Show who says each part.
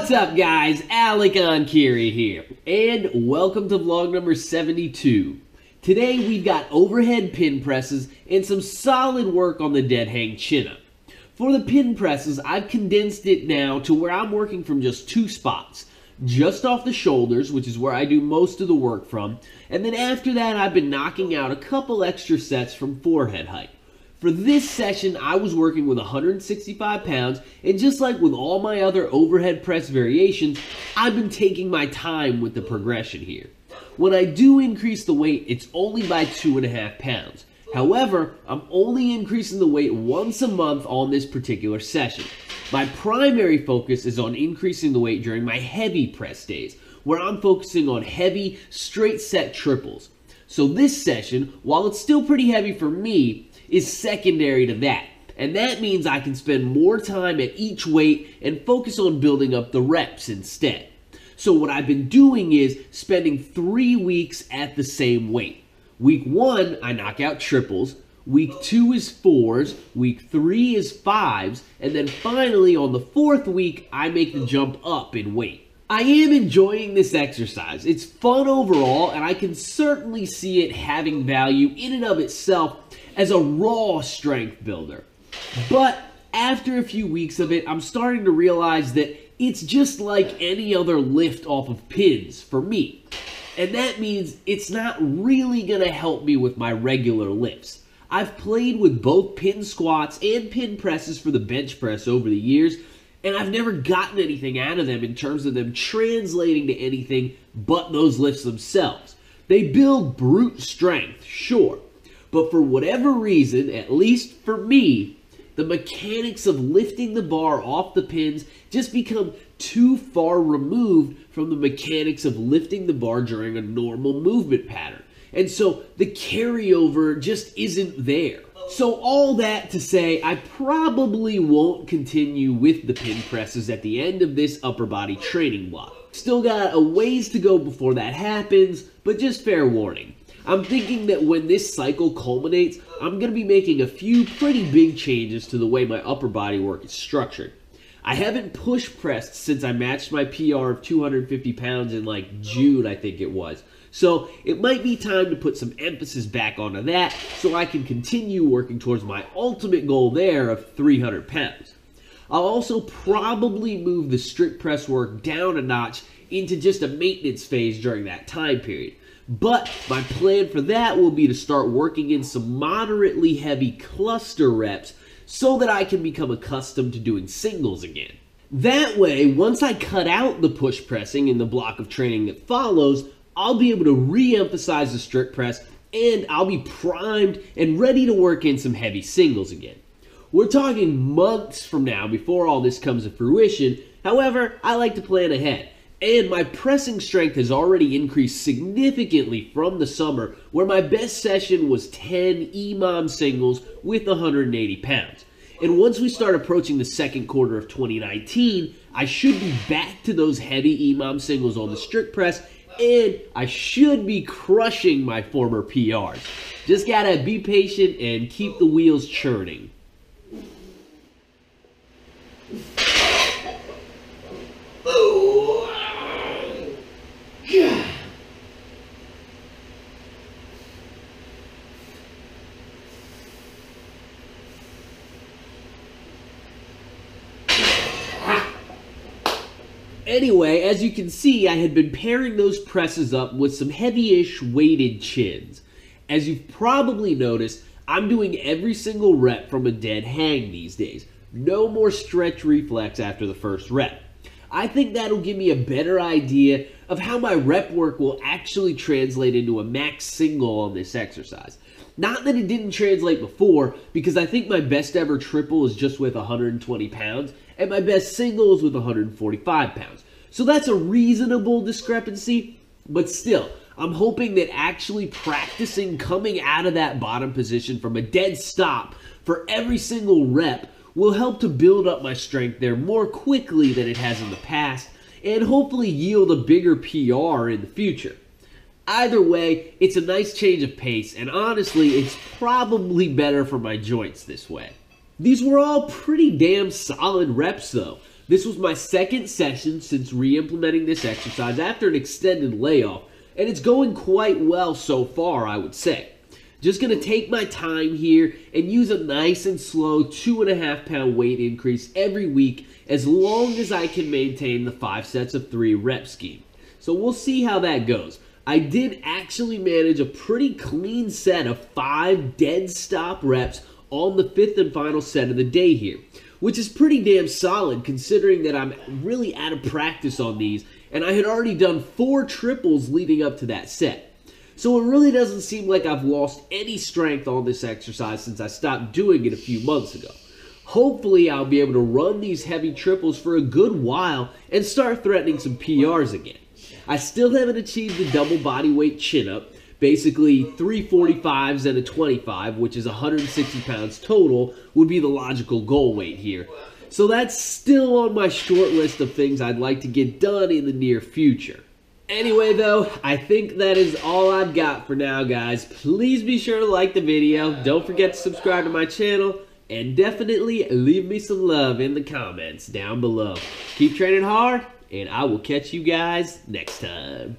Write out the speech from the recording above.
Speaker 1: What's up guys, Enkiri here, and welcome to vlog number 72. Today we've got overhead pin presses and some solid work on the dead hang chin-up. For the pin presses, I've condensed it now to where I'm working from just two spots. Just off the shoulders, which is where I do most of the work from, and then after that I've been knocking out a couple extra sets from forehead height. For this session, I was working with 165 pounds, and just like with all my other overhead press variations, I've been taking my time with the progression here. When I do increase the weight, it's only by 2.5 pounds. However, I'm only increasing the weight once a month on this particular session. My primary focus is on increasing the weight during my heavy press days, where I'm focusing on heavy, straight set triples. So this session, while it's still pretty heavy for me, is secondary to that. And that means I can spend more time at each weight and focus on building up the reps instead. So what I've been doing is spending 3 weeks at the same weight. Week 1, I knock out triples. Week 2 is 4s. Week 3 is 5s. And then finally on the 4th week, I make the jump up in weight. I am enjoying this exercise. It's fun overall, and I can certainly see it having value in and of itself as a raw strength builder. But after a few weeks of it, I'm starting to realize that it's just like any other lift off of pins for me. And that means it's not really gonna help me with my regular lifts. I've played with both pin squats and pin presses for the bench press over the years, and I've never gotten anything out of them in terms of them translating to anything but those lifts themselves. They build brute strength, sure, but for whatever reason, at least for me, the mechanics of lifting the bar off the pins just become too far removed from the mechanics of lifting the bar during a normal movement pattern. And so the carryover just isn't there. So all that to say, I probably won't continue with the pin presses at the end of this upper body training block. Still got a ways to go before that happens, but just fair warning. I'm thinking that when this cycle culminates, I'm going to be making a few pretty big changes to the way my upper body work is structured. I haven't push pressed since I matched my PR of 250 pounds in like June, I think it was. So it might be time to put some emphasis back onto that so I can continue working towards my ultimate goal there of 300 pounds. I'll also probably move the strict press work down a notch into just a maintenance phase during that time period. But my plan for that will be to start working in some moderately heavy cluster reps so that I can become accustomed to doing singles again. That way, once I cut out the push pressing in the block of training that follows, I'll be able to re-emphasize the strict press and I'll be primed and ready to work in some heavy singles again. We're talking months from now before all this comes to fruition. However, I like to plan ahead. And my pressing strength has already increased significantly from the summer, where my best session was 10 EMOM singles with 180 pounds. And once we start approaching the second quarter of 2019, I should be back to those heavy EMOM singles on the strict press, and I should be crushing my former PRs. Just gotta be patient and keep the wheels churning. Anyway, as you can see, I had been pairing those presses up with some heavy-ish weighted chins. As you've probably noticed, I'm doing every single rep from a dead hang these days. No more stretch reflex after the first rep. I think that'll give me a better idea of how my rep work will actually translate into a max single on this exercise. Not that it didn't translate before, because I think my best ever triple is just with 120 pounds, and my best single is with 145 pounds. So that's a reasonable discrepancy, but still, I'm hoping that actually practicing coming out of that bottom position from a dead stop for every single rep will help to build up my strength there more quickly than it has in the past, and hopefully yield a bigger PR in the future. Either way, it's a nice change of pace, and honestly, it's probably better for my joints this way. These were all pretty damn solid reps though. This was my second session since re-implementing this exercise after an extended layoff, and it's going quite well so far, I would say. Just going to take my time here and use a nice and slow 2.5 pound weight increase every week as long as I can maintain the 5 sets of 3 rep scheme. So we'll see how that goes. I did actually manage a pretty clean set of 5 dead stop reps on the 5th and final set of the day here, which is pretty damn solid considering that I'm really out of practice on these, and I had already done 4 triples leading up to that set. So it really doesn't seem like I've lost any strength on this exercise since I stopped doing it a few months ago. Hopefully I'll be able to run these heavy triples for a good while and start threatening some PRs again. I still haven't achieved the double body weight chin-up, basically 3 45s and a 25, which is 160 pounds total, would be the logical goal weight here. So that's still on my short list of things I'd like to get done in the near future. Anyway though, I think that is all I've got for now, guys. Please be sure to like the video, don't forget to subscribe to my channel, and definitely leave me some love in the comments down below. Keep training hard, and I will catch you guys next time.